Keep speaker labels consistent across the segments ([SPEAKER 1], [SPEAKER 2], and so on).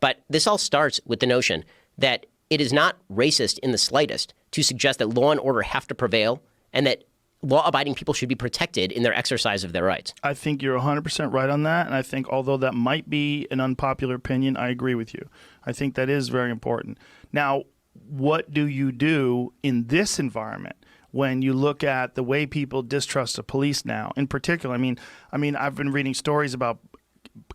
[SPEAKER 1] But this all starts with the notion that it is not racist in the slightest to suggest that law and order have to prevail and that law-abiding people should be protected in their exercise of their rights.
[SPEAKER 2] I think you're 100% right on that, and I think although that might be an unpopular opinion, I agree with you. I think that is very important. Now, what do you do in this environment when you look at the way people distrust the police now? In particular, I mean, I've been reading stories about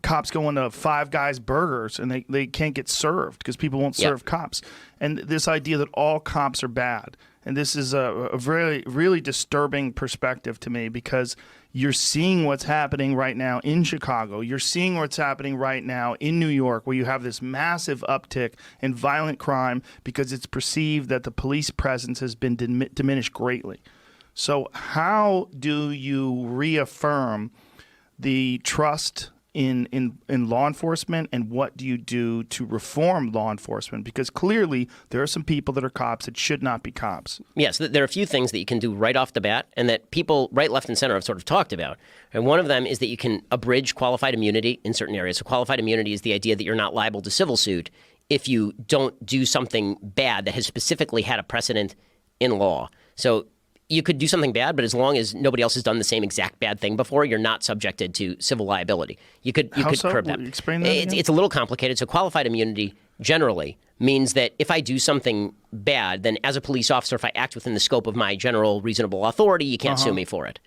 [SPEAKER 2] cops going to Five Guys burgers and they can't get served because people won't serve cops. And this idea that all cops are bad. And this is a very, really disturbing perspective to me because you're seeing what's happening right now in Chicago. You're seeing what's happening right now in New York, where you have this massive uptick in violent crime because it's perceived that the police presence has been diminished greatly. So how do you reaffirm the trust in law enforcement, and what do you do to reform law enforcement? Because clearly there are some people that are cops that should not be cops.
[SPEAKER 1] Yes, there are a few things that you can do right off the bat and that people right, left, and center have sort of talked about. And one of them is that you can abridge qualified immunity in certain areas. So qualified immunity is the idea that you're not liable to civil suit if you don't do something bad that has specifically had a precedent in law. So you could do something bad, but as long as nobody else has done the same exact bad thing before, you're not subjected to civil liability. You could curb that.
[SPEAKER 2] Explain that again?
[SPEAKER 1] It's a little complicated. So qualified immunity generally means that if I do something bad, then as a police officer, if I act within the scope of my general reasonable authority, you can't sue me for it.